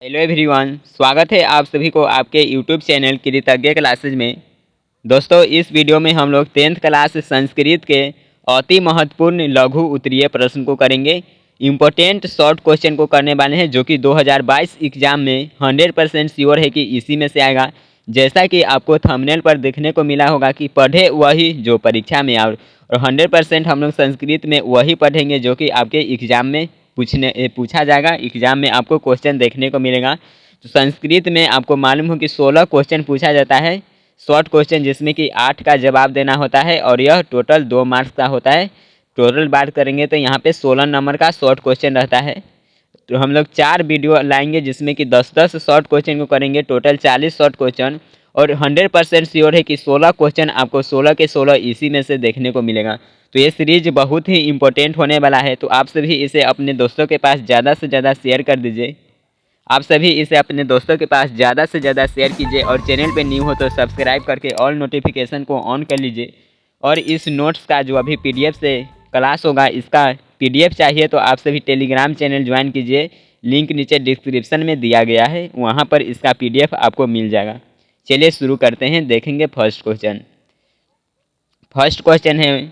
Hello everyone, स्वागत है आप सभी को आपके यूट्यूब चैनल कृतज्ञ क्लासेज में। दोस्तों, इस वीडियो में हम लोग 10th क्लास संस्कृत के अति महत्वपूर्ण लघु उत्तरीय प्रश्न को करेंगे। इम्पोर्टेंट शॉर्ट क्वेश्चन को करने वाले हैं जो कि 2022 एग्जाम में 100% श्योर है कि इसी में से आएगा। जैसा कि आपको थंबनेल पर देखने को मिला होगा कि पढ़े वही जो परीक्षा में और 100% हम लोग संस्कृत में वही पढ़ेंगे जो कि आपके एग्जाम में पूछा जाएगा। एग्जाम में आपको क्वेश्चन देखने को मिलेगा। तो संस्कृत में आपको मालूम हो कि 16 क्वेश्चन पूछा जाता है, शॉर्ट क्वेश्चन, जिसमें कि 8 का जवाब देना होता है और यह टोटल 2 मार्क्स का होता है। टोटल बात करेंगे तो यहाँ पे 16 नंबर का शॉर्ट क्वेश्चन रहता है। तो हम लोग 4 वीडियो लाएंगे जिसमें कि 10-10 शॉर्ट क्वेश्चन को करेंगे, टोटल 40 शॉर्ट क्वेश्चन। और 100% श्योर है कि 16 क्वेश्चन आपको 16 के 16 इसी में से देखने को मिलेगा। तो ये सीरीज बहुत ही इंपॉर्टेंट होने वाला है, तो आप सभी इसे अपने दोस्तों के पास ज़्यादा से ज़्यादा शेयर कर दीजिए। आप सभी इसे अपने दोस्तों के पास ज़्यादा से ज़्यादा शेयर कीजिए और चैनल पे न्यू हो तो सब्सक्राइब करके ऑल नोटिफिकेशन को ऑन कर लीजिए। और इस नोट्स का जो अभी PDF से क्लास होगा, इसका PDF चाहिए तो आप सभी टेलीग्राम चैनल ज्वाइन कीजिए। लिंक नीचे डिस्क्रिप्शन में दिया गया है, वहाँ पर इसका PDF आपको मिल जाएगा। चलिए शुरू करते हैं, देखेंगे फर्स्ट क्वेश्चन। फर्स्ट क्वेश्चन है,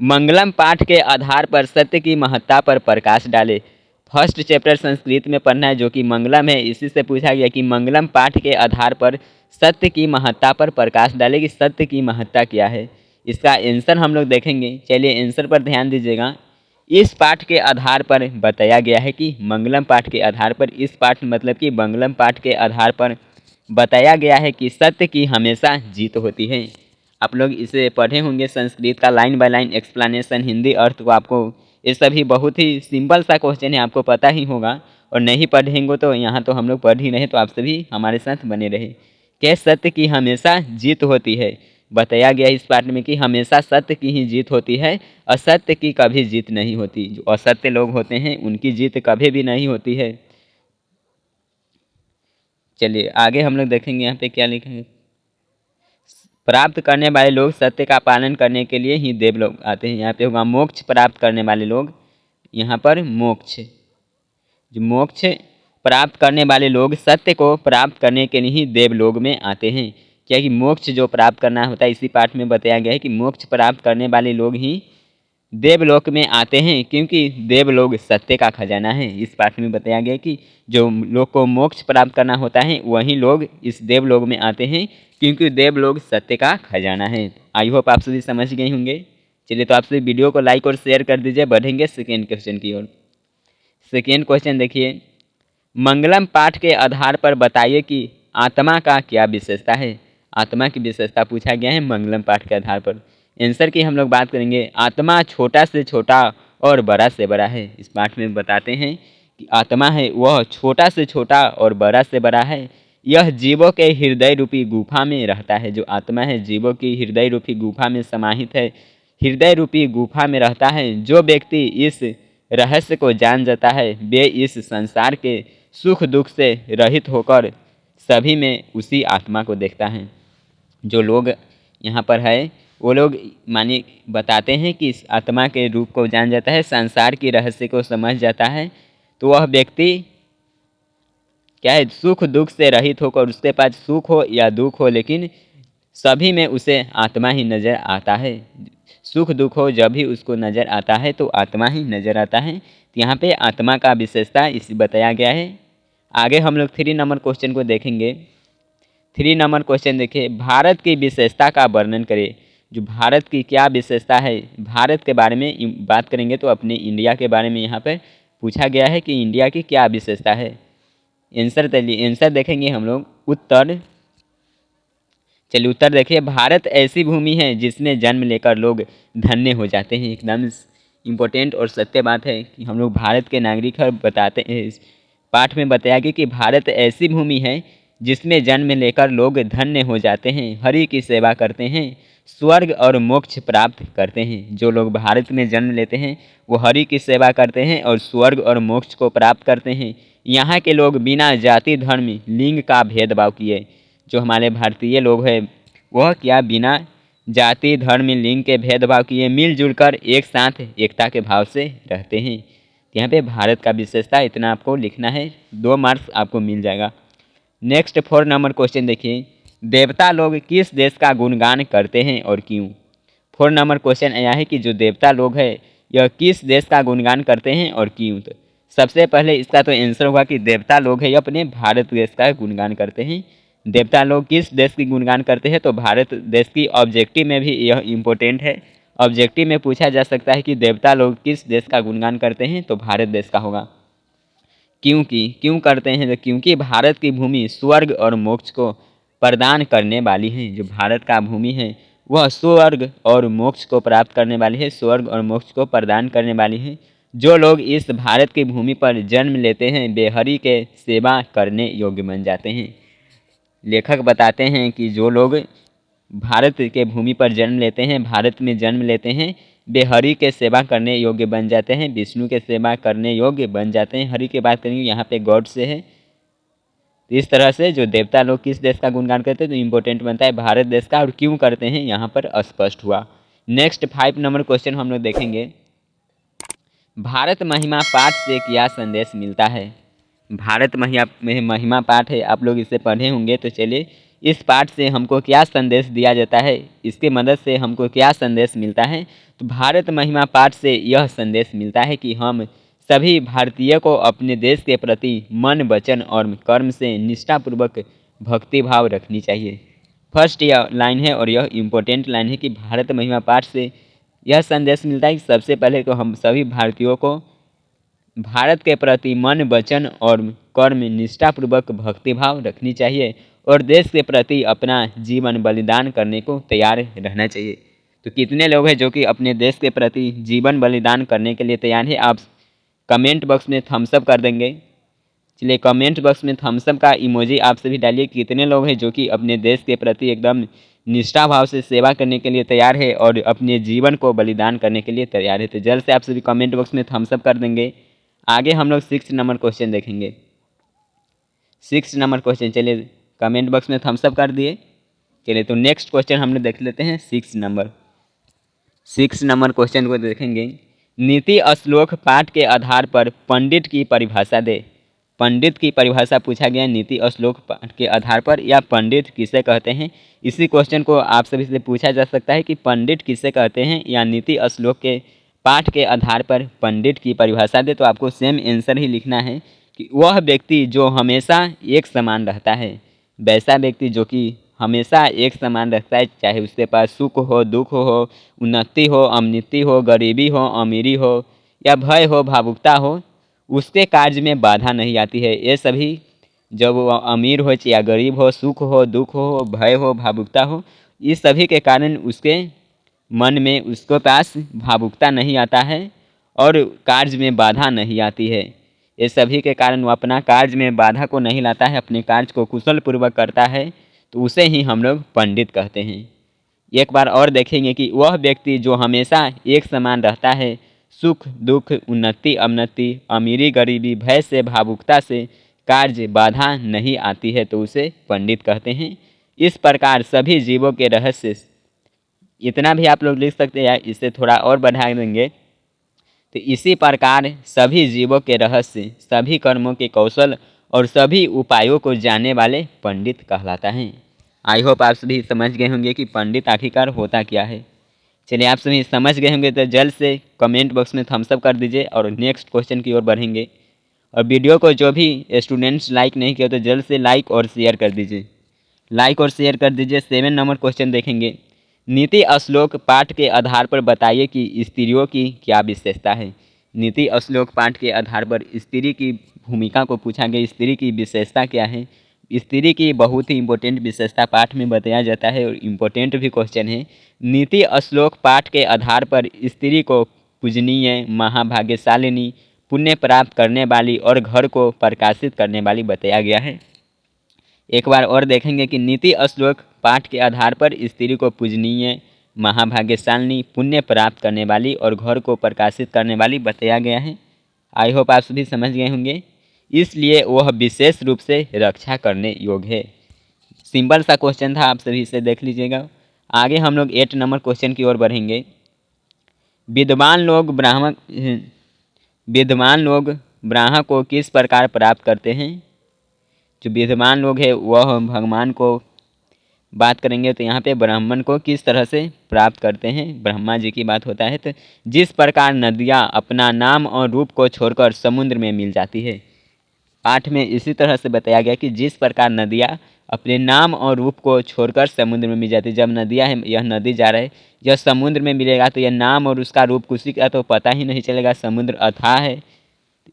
मंगलम पाठ के आधार पर सत्य की महत्ता पर प्रकाश डाले। फर्स्ट चैप्टर संस्कृत में पढ़ना है जो कि मंगलम है, इसी से पूछा गया कि मंगलम पाठ के आधार पर सत्य की महत्ता पर प्रकाश डाले कि सत्य की महत्ता क्या है। इसका आंसर हम लोग देखेंगे। चलिए आंसर पर ध्यान दीजिएगा। इस पाठ के आधार पर बताया गया है कि मंगलम पाठ के आधार पर, इस पाठ मतलब कि मंगलम पाठ के आधार पर बताया गया है कि सत्य की हमेशा जीत होती है। आप लोग इसे पढ़े होंगे, संस्कृत का line by line explanation, Hindi अर्थ को आपको, ये सभी बहुत ही सिंपल सा क्वेश्चन है, आपको पता ही होगा। और नहीं पढ़ेंगे तो यहाँ तो हम लोग पढ़ ही रहे, तो आप सभी हमारे साथ बने रहे। क्या सत्य की हमेशा जीत होती है? बताया गया इस पाठ में कि हमेशा सत्य की ही जीत होती है, असत्य की कभी जीत नहीं होती। जो असत्य लोग होते हैं उनकी जीत कभी भी नहीं होती है। चलिए आगे हम लोग देखेंगे यहाँ पे क्या लिखा है। प्राप्त करने वाले लोग सत्य का पालन करने के लिए ही देवलोक आते हैं। यहाँ पे होगा मोक्ष प्राप्त करने वाले लोग। यहाँ पर मोक्ष, जो मोक्ष प्राप्त करने वाले लोग सत्य को प्राप्त करने के लिए ही देवलोक में आते हैं। क्या कि मोक्ष जो प्राप्त करना होता है, इसी पाठ में बताया गया है कि मोक्ष प्राप्त करने वाले लोग ही देवलोक में आते हैं, क्योंकि देवलोक सत्य का खजाना है। इस पाठ में बताया गया कि जो लोग को मोक्ष प्राप्त करना होता है वही लोग इस देवलोक में आते हैं, क्योंकि देवलोक सत्य का खजाना है। आई होप आप सभी समझ गए होंगे। चलिए तो आप सभी वीडियो को लाइक और शेयर कर दीजिए। बढ़ेंगे सेकेंड क्वेश्चन की ओर। सेकेंड क्वेश्चन देखिए, मंगलम पाठ के आधार पर बताइए कि आत्मा का क्या विशेषता है। आत्मा की विशेषता पूछा गया है मंगलम पाठ के आधार पर। आंसर की हम लोग बात करेंगे। आत्मा छोटा से छोटा और बड़ा से बड़ा है। इस पाठ में बताते हैं कि आत्मा है वह छोटा से छोटा और बड़ा से बड़ा है। यह जीवों के हृदय रूपी गुफा में रहता है। जो आत्मा है जीवों की हृदय रूपी गुफा में समाहित है, हृदय रूपी गुफा में रहता है। जो व्यक्ति इस रहस्य को जान जाता है वे इस संसार के सुख दुख से रहित होकर सभी में उसी आत्मा को देखता है। जो लोग यहाँ पर है वो लोग मानिए बताते हैं कि इस आत्मा के रूप को जान जाता है, संसार की रहस्य को समझ जाता है, तो वह व्यक्ति क्या है, सुख दुख से रहित होकर, उसके पास सुख हो या दुख हो लेकिन सभी में उसे आत्मा ही नज़र आता है। सुख दुख हो जब भी उसको नज़र आता है तो आत्मा ही नज़र आता है। तो यहाँ पे आत्मा का विशेषता इस बताया गया है। आगे हम लोग 3 नंबर क्वेश्चन को देखेंगे। 3 नंबर क्वेश्चन देखिए, भारत की विशेषता का वर्णन करें। जो भारत की क्या विशेषता है, भारत के बारे में बात करेंगे तो अपने इंडिया के बारे में यहाँ पर पूछा गया है कि इंडिया की क्या विशेषता है। आंसर देखेंगे हम लोग। उत्तर, चलिए उत्तर देखिए, भारत ऐसी भूमि है जिसमें जन्म लेकर लोग धन्य हो जाते हैं। एकदम इम्पोर्टेंट और सत्य बात है कि हम लोग भारत के नागरिक हैं। बताते हैं इस पाठ में बताया गया कि भारत ऐसी भूमि है जिसमें जन्म लेकर लोग धन्य हो जाते हैं, हरि की सेवा करते हैं, स्वर्ग और मोक्ष प्राप्त करते हैं। जो लोग भारत में जन्म लेते हैं वो हरि की सेवा करते हैं और स्वर्ग और मोक्ष को प्राप्त करते हैं। यहाँ के लोग बिना जाति धर्म लिंग का भेदभाव किए, जो हमारे भारतीय लोग हैं वह क्या बिना जाति धर्म लिंग के भेदभाव किए मिलजुल कर एक साथ एकता के भाव से रहते हैं। यहाँ पे भारत का विशेषता इतना आपको लिखना है, 2 मार्क्स आपको मिल जाएगा। नेक्स्ट 4 नंबर क्वेश्चन देखिए, देवता लोग किस देश का गुणगान करते हैं और क्यों। 4 नंबर क्वेश्चन यह है कि जो देवता लोग हैं यह किस देश का गुणगान करते हैं और क्यों। तो सबसे पहले इसका तो आंसर होगा कि देवता लोग हैं ये अपने भारत देश का गुणगान करते हैं। देवता लोग किस देश की गुणगान करते हैं, तो भारत देश की ऑब्जेक्टिव में भी यह इम्पोर्टेंट है। ऑब्जेक्टिव में पूछा जा सकता है कि देवता लोग किस देश का गुणगान करते हैं, तो भारत देश का होगा। क्यों करते हैं, तो क्योंकि भारत की भूमि स्वर्ग और मोक्ष को प्रदान करने वाली है। जो भारत का भूमि है वह स्वर्ग और मोक्ष को प्राप्त करने वाली है, स्वर्ग और मोक्ष को प्रदान करने वाली है। जो लोग इस भारत की भूमि पर जन्म लेते हैं वे हरि के सेवा करने योग्य बन जाते हैं। लेखक बताते हैं कि जो लोग भारत के भूमि पर जन्म लेते हैं, भारत में जन्म लेते हैं, वे हरि के सेवा करने योग्य बन जाते हैं, विष्णु के सेवा करने योग्य बन जाते हैं। हरि की बात करेंगे यहाँ पे गॉड से है। तो इस तरह से जो देवता लोग किस देश का गुणगान करते हैं, तो इम्पोर्टेंट बनता है भारत देश का, और क्यों करते हैं यहाँ पर स्पष्ट हुआ। नेक्स्ट 5 नंबर क्वेश्चन हम लोग देखेंगे, भारत महिमा पाठ से क्या संदेश मिलता है। भारत महिमा पाठ है, आप लोग इसे पढ़े होंगे। तो चलिए इस पाठ से हमको क्या संदेश दिया जाता है, इसके मदद से हमको क्या संदेश मिलता है। तो भारत महिमा पाठ से यह संदेश मिलता है कि हम सभी भारतीय को अपने देश के प्रति मन वचन और कर्म से निष्ठापूर्वक भक्ति भाव रखनी चाहिए। फर्स्ट यह लाइन है और यह इम्पोर्टेंट लाइन है कि भारत महिमा पाठ से यह संदेश मिलता है कि सबसे पहले तो हम सभी भारतीयों को भारत के प्रति मन वचन और कर्म निष्ठापूर्वक भक्तिभाव रखनी चाहिए और देश के प्रति अपना जीवन बलिदान करने को तैयार रहना चाहिए। तो कितने लोग हैं जो कि अपने देश के प्रति जीवन बलिदान करने के लिए तैयार है, आप कमेंट बॉक्स में थम्स अप कर देंगे। चलिए कमेंट बॉक्स में थम्स अप का इमोजी आप सभी डालिए, कितने लोग हैं जो कि अपने देश के प्रति एकदम निष्ठा भाव से सेवा करने के लिए तैयार है और अपने जीवन को बलिदान करने के लिए तैयार है। तो जल्द से आप सभी कमेंट बॉक्स में थम्स अप कर देंगे। आगे हम लोग 6 नंबर क्वेश्चन देखेंगे। 6 नंबर क्वेश्चन, चलिए कमेंट बॉक्स में थम्स अप कर दिए। चलिए तो नेक्स्ट क्वेश्चन हम लोग देख लेते हैं। 6 नंबर क्वेश्चन को देखेंगे, नीति श्लोक पाठ के आधार पर पंडित की परिभाषा दे। पंडित की परिभाषा पूछा गया नीति श्लोक पाठ के आधार पर, या पंडित किसे कहते हैं। इसी क्वेश्चन को आप सभी से पूछा जा सकता है कि पंडित किसे कहते हैं या नीति श्लोक के पाठ के आधार पर पंडित की परिभाषा दे। तो आपको सेम आंसर ही लिखना है कि वह व्यक्ति जो हमेशा एक समान रहता है। वैसा व्यक्ति जो कि हमेशा एक समान रहता है, चाहे उसके पास सुख हो दुख हो, उन्नति हो अवनति हो, गरीबी हो अमीरी हो, या भय हो भावुकता हो, उसके कार्य में बाधा नहीं आती है। ये सभी जब वो अमीर हो या गरीब हो, सुख हो दुख हो, भय हो भावुकता हो, इस सभी के कारण उसके मन में उसके पास भावुकता नहीं आता है और कार्य में बाधा नहीं आती है। ये सभी के कारण वो अपना कार्य में बाधा को नहीं लाता है, अपने कार्य को कुशल पूर्वक करता है, तो उसे ही हम लोग पंडित कहते हैं। एक बार और देखेंगे कि वह व्यक्ति जो हमेशा एक समान रहता है, सुख दुख उन्नति अवनति अमीरी गरीबी भय से भावुकता से कार्य बाधा नहीं आती है, तो उसे पंडित कहते हैं। इस प्रकार सभी जीवों के रहस्य, इतना भी आप लोग लिख सकते हैं, इसे थोड़ा और बढ़ा देंगे तो इसी प्रकार सभी जीवों के रहस्य, सभी कर्मों के कौशल और सभी उपायों को जानने वाले पंडित कहलाता है। आई होप आप सभी समझ गए होंगे कि पंडित आखिरकार होता क्या है। चलिए आप सभी समझ गए होंगे तो जल्द से कमेंट बॉक्स में थम्स अप कर दीजिए और नेक्स्ट क्वेश्चन की ओर बढ़ेंगे। और वीडियो को जो भी स्टूडेंट्स लाइक नहीं किया तो जल्द से लाइक और शेयर कर दीजिए, लाइक और शेयर कर दीजिए। 7 नंबर क्वेश्चन देखेंगे, नीति श्लोक पाठ के आधार पर बताइए कि स्त्रियों की क्या विशेषता है। नीति श्लोक पाठ के आधार पर स्त्री की भूमिका को पूछा गया, स्त्री की विशेषता क्या है। स्त्री की बहुत ही इम्पोर्टेंट विशेषता पाठ में बताया जाता है और इम्पोर्टेंट भी क्वेश्चन है। नीति श्लोक पाठ के आधार पर स्त्री को पूजनीय, महाभाग्यशालिनी, पुण्य प्राप्त करने वाली और घर को प्रकाशित करने वाली बताया गया है। एक बार और देखेंगे कि नीति श्लोक पाठ के आधार पर स्त्री को पूजनीय, महाभाग्यशालिनी, पुण्य प्राप्त करने वाली और घर को प्रकाशित करने वाली बताया गया है। आई होप आप सभी समझ गए होंगे। इसलिए वह विशेष रूप से रक्षा करने योग्य है। सिंपल सा क्वेश्चन था, आप सभी इसे देख लीजिएगा। आगे हम लोग 8 नंबर क्वेश्चन की ओर बढ़ेंगे। विद्वान लोग ब्राह्मण विद्वान लोग ब्रह्मा को किस प्रकार प्राप्त करते हैं? जो विद्वान लोग हैं वह भगवान को बात करेंगे तो यहाँ पे ब्राह्मण को किस तरह से प्राप्त करते हैं, ब्रह्मा जी की बात होता है। तो जिस प्रकार नदियाँ अपना नाम और रूप को छोड़कर समुद्र में मिल जाती है, पाठ में इसी तरह से बताया गया कि जिस प्रकार नदियाँ अपने नाम और रूप को छोड़कर समुद्र में मिल जाती है। जब नदियाँ है, यह नदी जा रहा है, यह समुद्र में मिलेगा तो यह नाम और उसका रूप किसी का तो पता ही नहीं चलेगा, समुद्र अथाह है।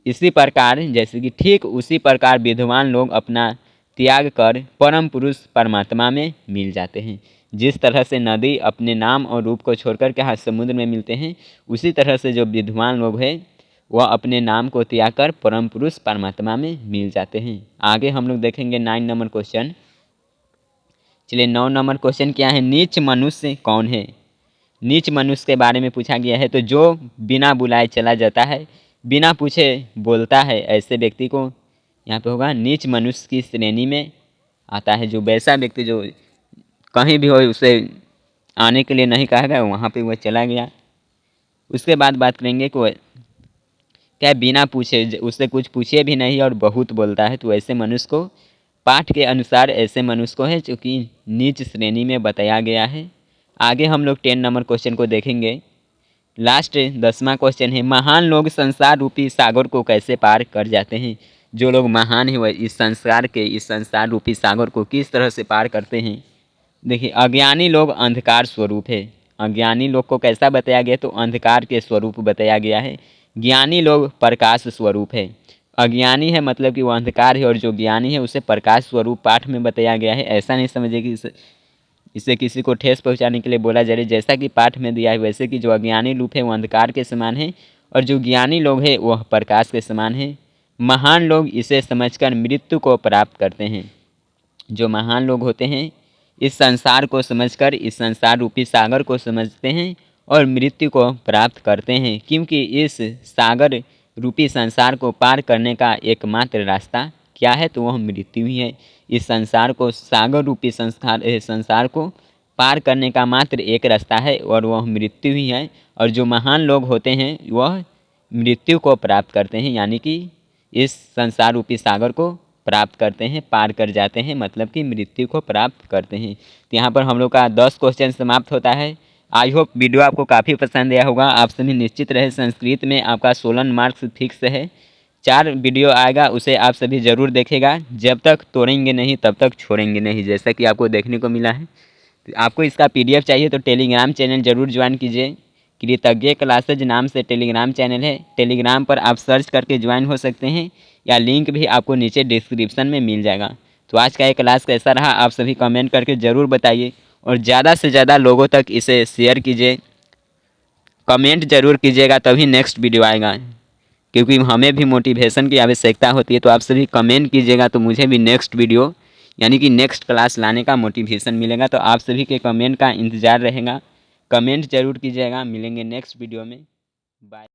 इसी प्रकार जैसे कि ठीक उसी प्रकार विद्वान लोग अपना त्याग कर परम पुरुष परमात्मा में मिल जाते हैं। जिस तरह से नदी अपने नाम और रूप को छोड़कर के हाथ समुद्र में मिलते हैं, उसी तरह से जो विद्वान लोग हैं वह अपने नाम को त्याग कर परम पुरुष परमात्मा में मिल जाते हैं। आगे हम लोग देखेंगे 9 नंबर क्वेश्चन। चलिए 9 नंबर क्वेश्चन क्या है, नीच मनुष्य कौन है? नीच मनुष्य के बारे में पूछा गया है। तो जो बिना बुलाए चला जाता है, बिना पूछे बोलता है, ऐसे व्यक्ति को यहाँ पे होगा नीच मनुष्य की श्रेणी में आता है। जो वैसा व्यक्ति जो कहीं भी हो उसे आने के लिए नहीं कहा गया, वहाँ पे वह चला गया। उसके बाद बात करेंगे कि क्या बिना पूछे, उससे कुछ पूछे भी नहीं और बहुत बोलता है, तो ऐसे मनुष्य को पाठ के अनुसार ऐसे मनुष्य को है जो कि नीच श्रेणी में बताया गया है। आगे हम लोग 10 नंबर क्वेश्चन को देखेंगे। लास्ट 10वां क्वेश्चन है, महान लोग संसार रूपी सागर को कैसे पार कर जाते हैं? जो लोग महान हैं वह इस संसार रूपी सागर को किस तरह से पार करते हैं? देखिए, अज्ञानी लोग अंधकार स्वरूप है। अज्ञानी लोग को कैसा बताया गया? तो अंधकार के स्वरूप बताया गया है। ज्ञानी लोग प्रकाश स्वरूप है। अज्ञानी है मतलब कि वो अंधकार है, और जो ज्ञानी है उसे प्रकाश स्वरूप पाठ में बताया गया है। ऐसा नहीं समझे कि इसे किसी को ठेस पहुंचाने के लिए बोला जा रहा है। जैसा कि पाठ में दिया है वैसे कि जो अज्ञानी लोग है वो अंधकार के समान है, और जो ज्ञानी लोग हैं वह प्रकाश के समान है। महान लोग इसे समझकर मृत्यु को प्राप्त करते हैं। जो महान लोग होते हैं इस संसार को समझकर, इस संसार रूपी सागर को समझते हैं और मृत्यु को प्राप्त करते हैं, क्योंकि इस सागर रूपी संसार को पार करने का एकमात्र रास्ता क्या है? तो वह मृत्यु ही है। इस संसार को, सागर रूपी संसार को पार करने का मात्र एक रास्ता है और वह मृत्यु ही है। और जो महान लोग होते हैं वह मृत्यु को प्राप्त करते हैं, यानी कि इस संसार रूपी सागर को प्राप्त करते हैं, पार कर जाते हैं, मतलब कि मृत्यु को प्राप्त करते हैं। तो यहाँ पर हम लोग का 10 क्वेश्चन समाप्त होता है। आई होप वीडियो आपको काफ़ी पसंद आया होगा। आप सभी निश्चित रहे, संस्कृत में आपका 16 मार्क्स फिक्स है। 4 वीडियो आएगा, उसे आप सभी ज़रूर देखेगा। जब तक तोड़ेंगे नहीं तब तक छोड़ेंगे नहीं, जैसा कि आपको देखने को मिला है। तो आपको इसका PDF चाहिए तो टेलीग्राम चैनल ज़रूर ज्वाइन कीजिए। कृतज्ञ क्लासेज नाम से टेलीग्राम चैनल है। टेलीग्राम पर आप सर्च करके ज्वाइन हो सकते हैं, या लिंक भी आपको नीचे डिस्क्रिप्शन में मिल जाएगा। तो आज का ये क्लास कैसा रहा आप सभी कमेंट करके ज़रूर बताइए, और ज़्यादा से ज़्यादा लोगों तक इसे शेयर कीजिए। कमेंट ज़रूर कीजिएगा तभी नेक्स्ट वीडियो आएगा, क्योंकि हमें भी मोटिवेशन की आवश्यकता होती है। तो आप सभी कमेंट कीजिएगा तो मुझे भी नेक्स्ट वीडियो यानी कि नेक्स्ट क्लास लाने का मोटिवेशन मिलेगा। तो आप सभी के कमेंट का इंतज़ार रहेगा। कमेंट ज़रूर कीजिएगा। मिलेंगे नेक्स्ट वीडियो में। बाय।